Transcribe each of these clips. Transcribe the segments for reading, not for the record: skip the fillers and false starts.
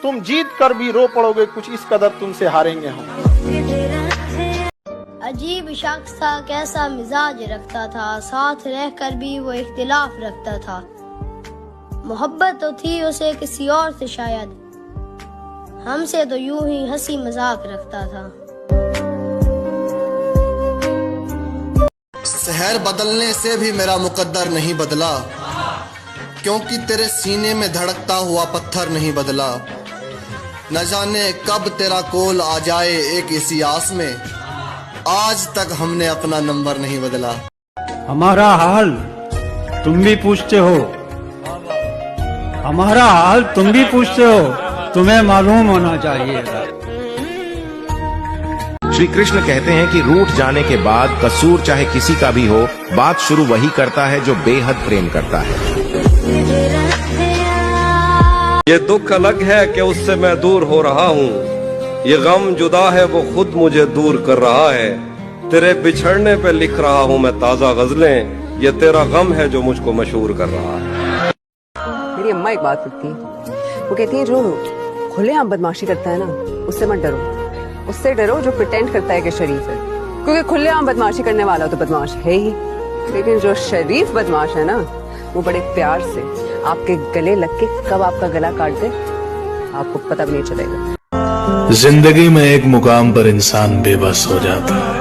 तुम जीत कर भी रो पड़ोगे, कुछ इस कदर तुमसे हारेंगे हम। अजीब शख्स था, कैसा मिजाज रखता था, साथ रहकर भी वो इख्तिलाफ रखता था। मोहब्बत तो थी उसे किसी और से शायद, हमसे तो यूं ही हंसी मजाक रखता था। शहर बदलने से भी मेरा मुकद्दर नहीं बदला, क्योंकि तेरे सीने में धड़कता हुआ पत्थर नहीं बदला। न जाने कब तेरा कॉल आ जाए एक इसी आस में, आज तक हमने अपना नंबर नहीं बदला। हमारा हाल तुम भी पूछते हो, हमारा हाल तुम भी पूछते हो, तुम्हें मालूम होना चाहिए। श्री कृष्ण कहते हैं कि रूठ जाने के बाद कसूर चाहे किसी का भी हो, बात शुरू वही करता है जो बेहद प्रेम करता है। ये दुख अलग है कि उससे मैं दूर हो रहा हूँ, ये गम जुदा है वो खुद मुझे दूर कर रहा है। तेरे बिछड़ने पे लिख रहा हूँ मैं ताजा गजलें, ये तेरा गम है जो मुझको मशहूर कर रहा है। मेरी अम्मा एक बात कहती है, वो कहती है जो खुलेआम बदमाशी करता है ना उससे मत डरो, उससे डरो जो प्रिटेंड करता है कि शरीफ है। क्योंकि खुलेआम बदमाशी करने वाला तो बदमाश है ही, लेकिन जो शरीफ बदमाश है ना वो बड़े प्यार से आपके गले लग के कब आपका गला काट दे आपको पता भी नहीं चलेगा। जिंदगी में एक मुकाम पर इंसान बेबस हो जाता है,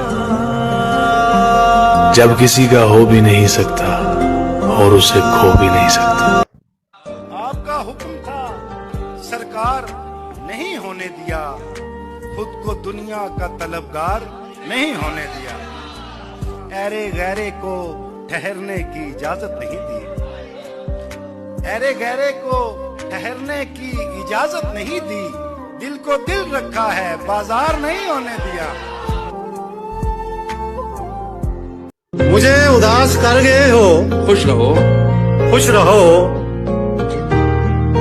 जब किसी का हो भी नहीं सकता और उसे खो भी नहीं सकता। आपका हुक्म था सरकार नहीं होने दिया, खुद को दुनिया का तलबगार नहीं होने दिया। ऐरे गैरे को ठहरने की इजाजत नहीं दी, ऐरे गैरे को ठहरने की इजाजत नहीं दी, दिल को दिल रखा है बाजार नहीं होने दिया। मुझे उदास कर गए हो, खुश रहो, खुश रहो,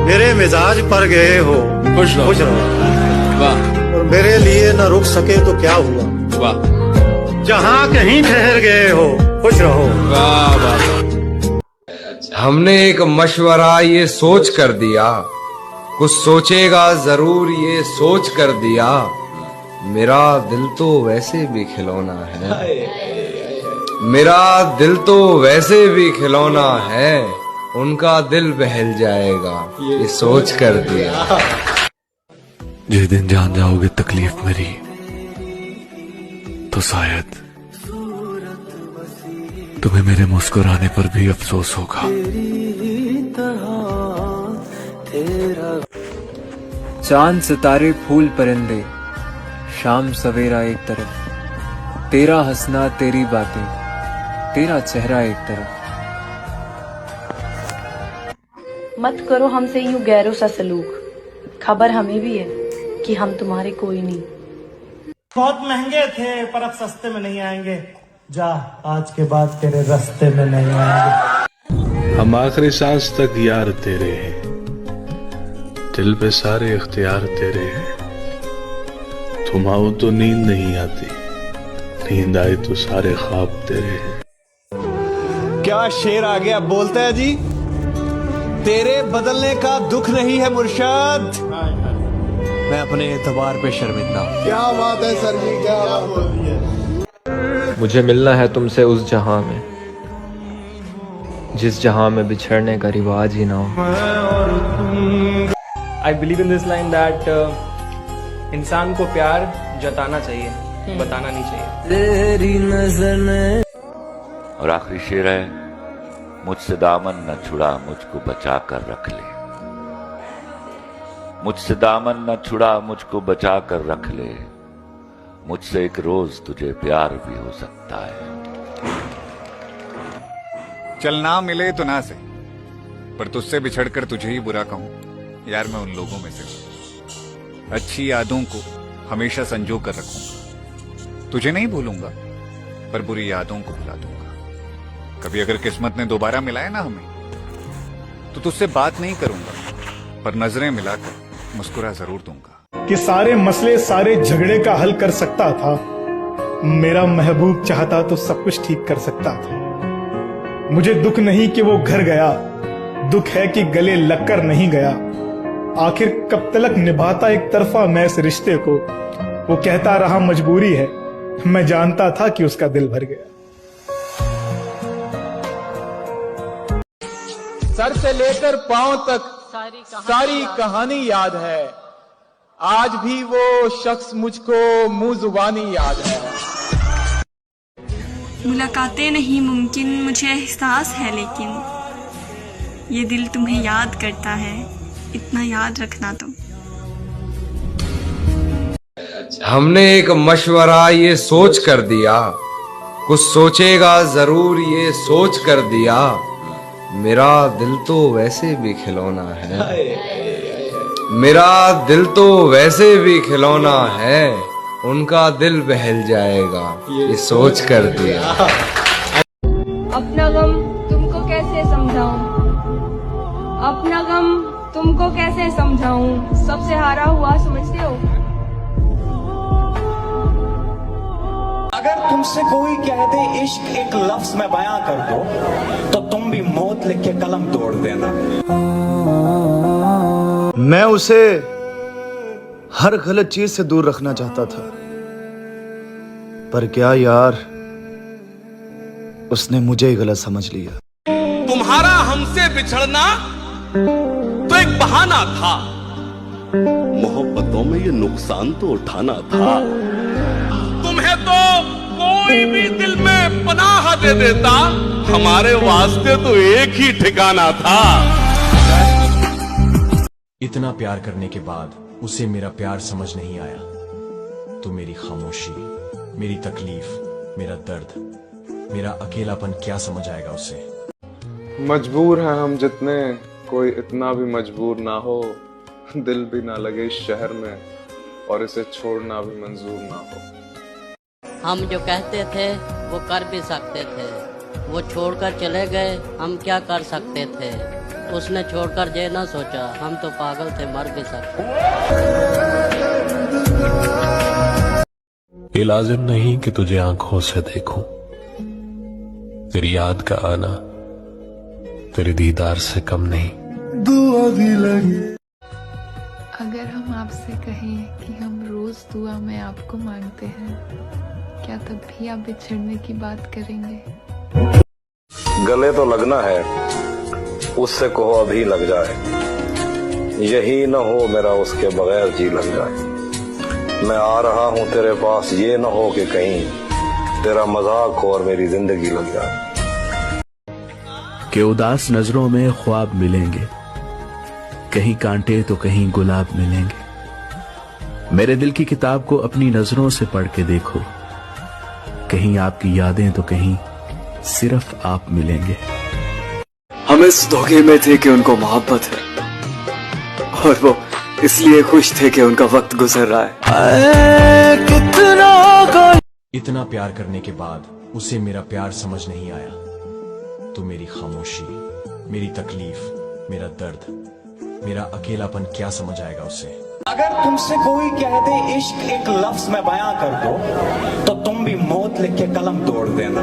मेरे मिजाज पर गए हो, खुश रहो, खुश रहो। वाह, और मेरे लिए न रुक सके तो क्या हुआ, वाह, जहाँ कहीं ठहर गए हो, खुश रहो। वाह वाह। हमने एक मशवरा ये सोच कर दिया, कुछ सोचेगा जरूर ये सोच कर दिया, मेरा दिल तो वैसे भी खिलौना है, मेरा दिल तो वैसे भी खिलौना है, उनका दिल बहल जाएगा ये सोच कर दिया। जिस दिन जान जाओगे तकलीफ मेरी, तो शायद तुम्हें मेरे मुस्कुराने पर भी अफसोस होगा। चांद सितारे फूल परिंदे, शाम सवेरा एक तरफ, तेरा हंसना तेरी बातें, तेरा चेहरा एक तरफ। मत करो हमसे यूं गैरों सा सलूक, खबर हमें भी है कि हम तुम्हारे कोई नहीं। बहुत महंगे थे पर अब सस्ते में नहीं आएंगे, जा आज के बाद तेरे रास्ते में नहीं आएंगे। हम आखिरी सांस तक यार तेरे हैं, दिल पे सारे इख्तियार तेरे हैं। तुम आओ तो नींद नहीं आती, नींद आए तो सारे ख्वाब तेरे हैं। क्या शेर आ गया बोलता है जी, तेरे बदलने का दुख नहीं है मुर्शद, मैं अपने एतबार पे शर्मिंदा। क्या बात है सर जी, क्या बात है। मुझे मिलना है तुमसे उस जहां में, जिस जहां में बिछड़ने का रिवाज ही ना हो। I believe in this line that इंसान को प्यार जताना चाहिए, बताना नहीं चाहिए। तेरी नजर ने। और आखिरी शेर है, मुझसे दामन न छुड़ा मुझको बचा कर रख ले, मुझसे दामन न छुड़ा मुझको बचा कर रख ले, मुझसे एक रोज तुझे प्यार भी हो सकता है। चल ना मिले तो ना सही, पर तुझसे बिछड़कर तुझे ही बुरा कहूं, यार मैं उन लोगों में से हूं। अच्छी यादों को हमेशा संजो कर रखूंगा, तुझे नहीं भूलूंगा पर बुरी यादों को भुला दूंगा। कभी अगर किस्मत ने दोबारा मिलाया ना हमें, तो तुझसे बात नहीं करूंगा पर नजरें मिलाकर मुस्कुरा जरूर दूंगा। कि सारे मसले सारे झगड़े का हल कर सकता था, मेरा महबूब चाहता तो सब कुछ ठीक कर सकता था। मुझे दुख नहीं कि वो घर गया, दुख है कि गले लगकर नहीं गया। आखिर कब तलक निभाता एक तरफा मैं इस रिश्ते को। वो कहता रहा मजबूरी है, मैं जानता था कि उसका दिल भर गया। सर से लेकर पांव तक सारी कहानी याद है। आज भी वो शख्स मुझको मुंह जुबानी याद है। मुलाकातें नहीं मुमकिन मुझे एहसास है, लेकिन ये दिल तुम्हें याद करता है, इतना याद रखना तुम। हमने एक मशवरा ये सोच कर दिया, कुछ सोचेगा जरूर ये सोच कर दिया। मेरा दिल तो वैसे भी खिलौना है, मेरा दिल तो वैसे भी खिलौना है। उनका दिल बहल जाएगा ये सोच कर दिया। अपना गम तुमको कैसे समझाऊं, अपना गम तुमको कैसे समझाऊं, सबसे हारा हुआ समझते हो। अगर तुमसे कोई कह दे इश्क एक लफ्ज में बयां कर दो, तो तुम भी मौत लिख के कलम तोड़ देना। मैं उसे हर गलत चीज से दूर रखना चाहता था, पर क्या यार, उसने मुझे ही गलत समझ लिया। तुम्हारा हमसे बिछड़ना तो एक बहाना था, मोहब्बतों में ये नुकसान तो उठाना था। तुम्हें तो कोई भी दिल में पनाह दे देता, हमारे वास्ते तो एक ही ठिकाना था। इतना प्यार करने के बाद उसे मेरा प्यार समझ नहीं आया, तो मेरी खामोशी, मेरी तकलीफ, मेरा दर्द, मेरा अकेलापन क्या समझ आएगा उसे। मजबूर हैं हम जितने, कोई इतना भी मजबूर ना हो, दिल भी ना लगे इस शहर में, और इसे छोड़ना भी मंजूर ना हो। हम जो कहते थे वो कर भी सकते थे, वो छोड़कर चले गए, हम क्या कर सकते थे। उसने छोड़कर ये ना सोचा, हम तो पागल थे, मर भी सकते। ये लाजिम नहीं कि तुझे आंखों से देखूं, तेरी याद का आना तेरे दीदार से कम नहीं। दुआ भी लगे। अगर हम आपसे कहें कि हम रोज दुआ में आपको मांगते हैं, क्या तब भी आप बिछड़ने की बात करेंगे? गले तो लगना है, उससे कहो अभी लग जाए, यही न हो मेरा उसके बगैर जी लग जाए। मैं आ रहा हूँ तेरे पास, ये न हो कि कहीं तेरा मजाक हो और मेरी जिंदगी लग जाए। कि उदास नजरों में ख्वाब मिलेंगे, कहीं कांटे तो कहीं गुलाब मिलेंगे। मेरे दिल की किताब को अपनी नजरों से पढ़ के देखो, कहीं आपकी यादें तो कहीं सिर्फ आप मिलेंगे। हम इस धोखे में थे कि उनको मोहब्बत है, और वो इसलिए खुश थे कि उनका वक्त गुजर रहा है। इतना प्यार करने के बाद उसे मेरा प्यार समझ नहीं आया, तो मेरी खामोशी, मेरी तकलीफ, मेरा दर्द, मेरा अकेलापन क्या समझ आएगा उसे। अगर तुमसे कोई कह दे इश्क एक लफ्ज में बयां कर दो, तो तुम भी मौत लिख के कलम तोड़ देना।